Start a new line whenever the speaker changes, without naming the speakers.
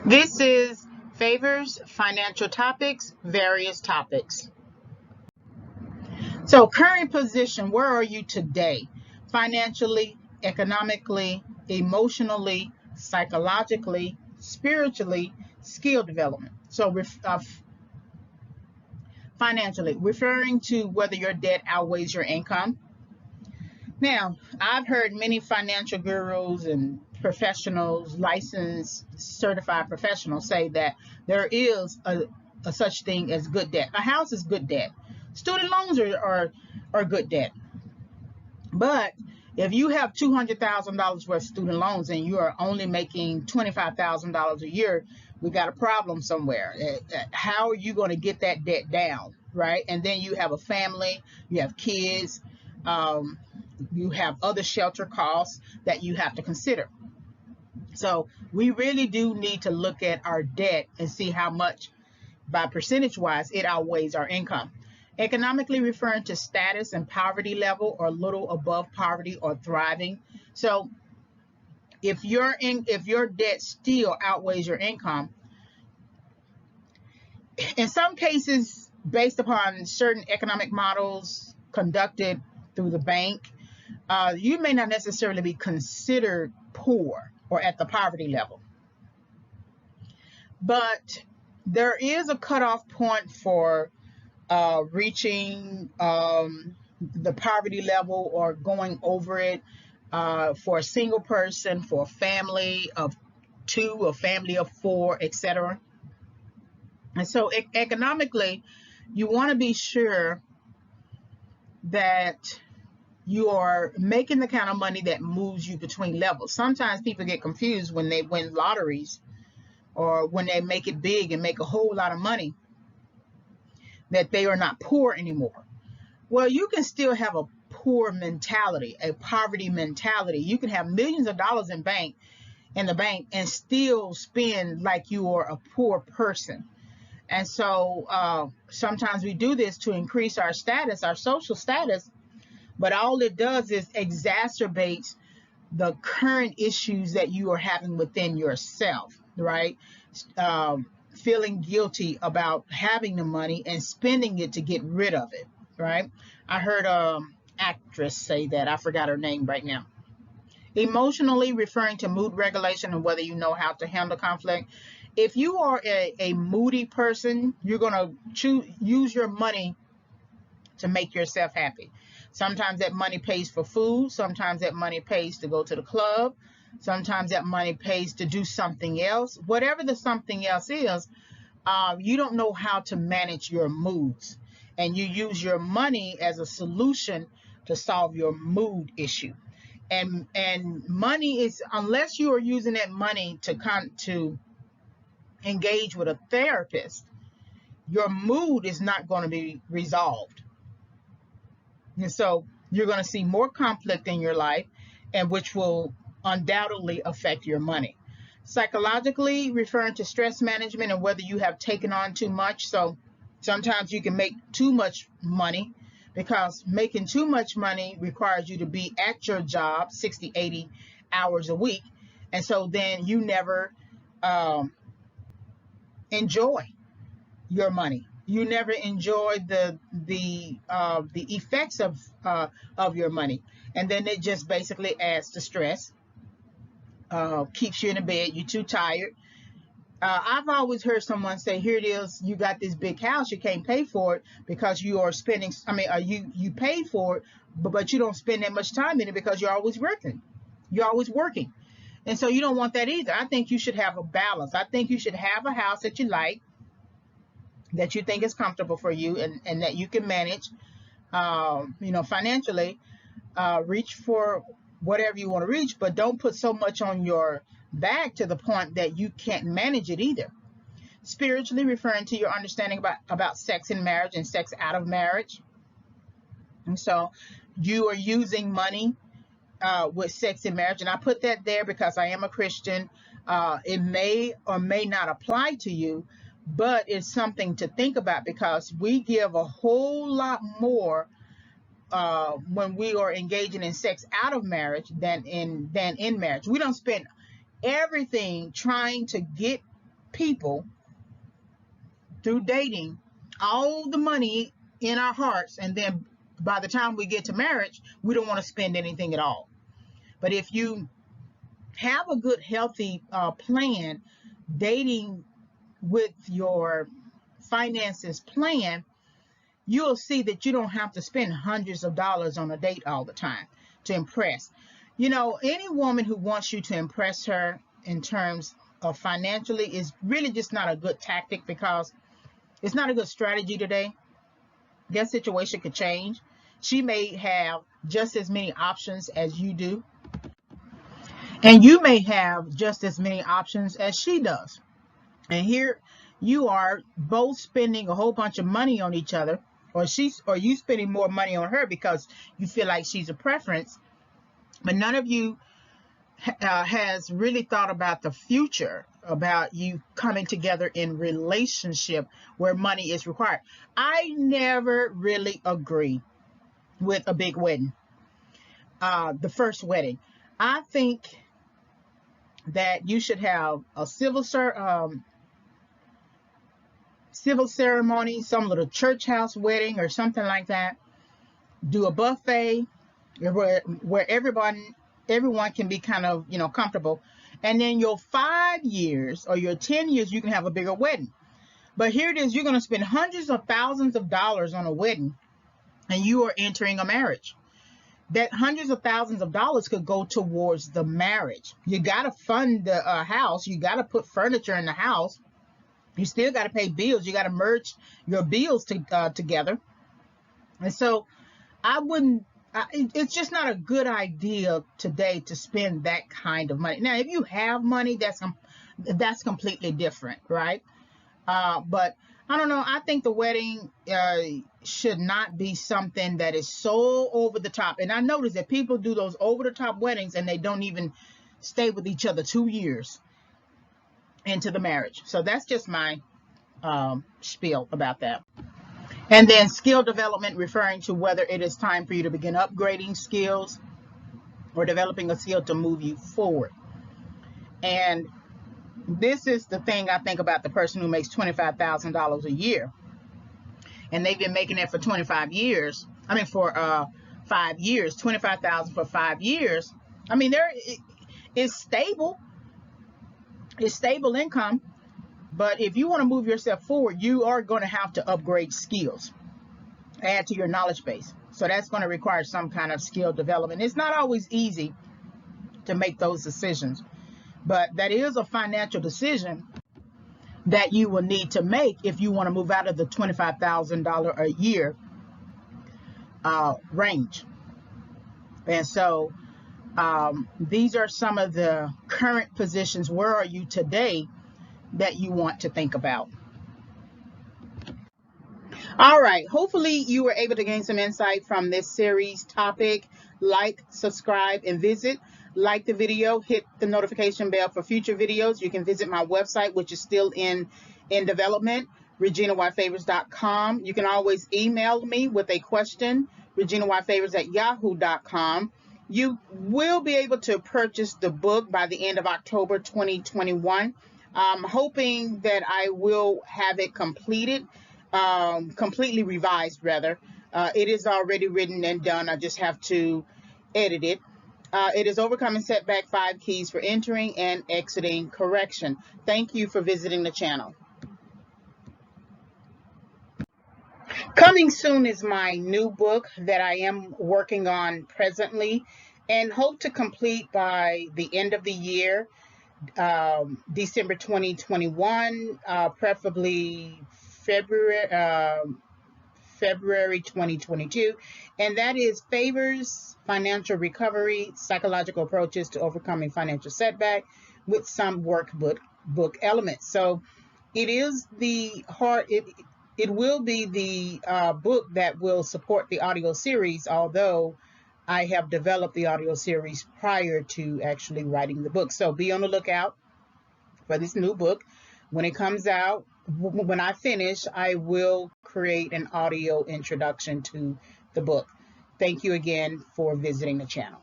This is Favors, Financial Topics, Various Topics. So, current position, where are you today? Financially, economically, emotionally, psychologically, spiritually, skill development. So, financially, referring to whether your debt outweighs your income. Now, I've heard many financial gurus and professionals, licensed, certified professionals say that there is a such thing as good debt. A house is good debt. Student loans are good debt. But if you have $200,000 worth of student loans and you are only making $25,000 a year, we got a problem somewhere. How are you going to get that debt down, right? And then you have a family, you have kids, um, you have other shelter costs that you have to consider. So we really do need to look at our debt and see how much, by percentage wise, it outweighs our income. Economically referring to status and poverty level, or little above poverty or thriving. So if your debt still outweighs your income, in some cases based upon certain economic models conducted through the bank, you may not necessarily be considered poor or at the poverty level, but there is a cutoff point for reaching the poverty level or going over it, for a single person, for a family of two, a family of four, etc. And so economically, you want to be sure that you are making the kind of money that moves you between levels. Sometimes people get confused when they win lotteries or when they make it big and make a whole lot of money, that they are not poor anymore. Well, you can still have a poor mentality, a poverty mentality. You can have millions of dollars in the bank and still spend like you are a poor person. And so sometimes we do this to increase our status, our social status, but all it does is exacerbates the current issues that you are having within yourself, right? Feeling guilty about having the money and spending it to get rid of it, right? I heard an actress say that. I forgot her name right now. Emotionally referring to mood regulation and whether you know how to handle conflict. If you are a moody person, you're going to use your money to make yourself happy. Sometimes that money pays for food. Sometimes that money pays to go to the club. Sometimes that money pays to do something else. Whatever the something else is, you don't know how to manage your moods. And you use your money as a solution to solve your mood issue. And money is, unless you are using that money to engage with a therapist, your mood is not going to be resolved. And so you're going to see more conflict in your life, and which will undoubtedly affect your money. Psychologically referring to stress management and whether you have taken on too much. So sometimes you can make too much money, because making too much money requires you to be at your job 60, 80 hours a week. And so then you never enjoy your money. You never enjoy the effects of your money, and then it just basically adds to stress. Keeps you in the bed. You're too tired. I've always heard someone say, "Here it is. You got this big house. You can't pay for it because you are spending. I mean, you paid for it, but you don't spend that much time in it because you're always working. You're always working, and so you don't want that either. I think you should have a balance. I think you should have a house that you like, that you think is comfortable for you, and that you can manage, financially, reach for whatever you want to reach, but don't put so much on your back to the point that you can't manage it either. Spiritually referring to your understanding about sex in marriage and sex out of marriage. And so you are using money with sex in marriage, and I put that there because I am a Christian. It may or may not apply to you, but it's something to think about, because we give a whole lot more when we are engaging in sex out of marriage than in marriage. We don't spend everything trying to get people through dating all the money in our hearts, and then by the time we get to marriage, we don't want to spend anything at all. But if you have a good, healthy plan, dating with your finances plan, you'll see that you don't have to spend hundreds of dollars on a date all the time to impress. You know, any woman who wants you to impress her in terms of financially is really just not a good tactic, because it's not a good strategy today. Their situation could change. She may have just as many options as you do, and you may have just as many options as she does. And here you are both spending a whole bunch of money on each other, or you spending more money on her because you feel like she's a preference, but none of you has really thought about the future, about you coming together in relationship where money is required. I never really agree with a big wedding, the first wedding. I think that you should have a civil ceremony, some little church house wedding or something like that. Do a buffet where everyone can be kind of, you know, comfortable. And then your 5 years or your 10 years, you can have a bigger wedding. But here it is, you're going to spend hundreds of thousands of dollars on a wedding, and you are entering a marriage. That hundreds of thousands of dollars could go towards the marriage. You got to fund the house. You got to put furniture in the house. You still got to pay bills. You got to merge your bills together. And so it's just not a good idea today to spend that kind of money. Now, if you have money, that's completely different, right? But I don't know. I think the wedding should not be something that is so over the top. And I notice that people do those over the top weddings and they don't even stay with each other 2 years into the marriage. So that's just my spiel about that. And then skill development, referring to whether it is time for you to begin upgrading skills or developing a skill to move you forward. And this is the thing I think about the person who makes $25,000 a year, and they've been making it for 25 years. I mean, for 5 years, 25,000 for 5 years. I mean, it's stable. It's stable income. But if you want to move yourself forward, you are going to have to upgrade skills, add to your knowledge base. So that's going to require some kind of skill development. It's not always easy to make those decisions, but that is a financial decision that you will need to make if you want to move out of the $25,000 a year range. And so these are some of the current positions. Where are you today that you want to think about? All right. Hopefully you were able to gain some insight from this series topic. Like, subscribe, and visit. Like the video, hit the notification bell for future videos. You can visit my website, which is still in development, reginayfavors.com. You can always email me with a question, reginayfavors@yahoo.com. You will be able to purchase the book by the end of October 2021. I'm hoping that I will have it completely revised, rather. It is already written and done. I just have to edit it. It is Overcoming Setback, 5 Keys for Entering and Exiting Correction. Thank you for visiting the channel. Coming soon is my new book that I am working on presently and hope to complete by the end of the year, December 2021, preferably February 2022, and that is Favors Financial Recovery, Psychological Approaches to Overcoming Financial Setback, with some workbook elements. So it is it will be the book that will support the audio series, although I have developed the audio series prior to actually writing the book. So be on the lookout for this new book. When it comes out, when I finish, I will create an audio introduction to the book. Thank you again for visiting the channel.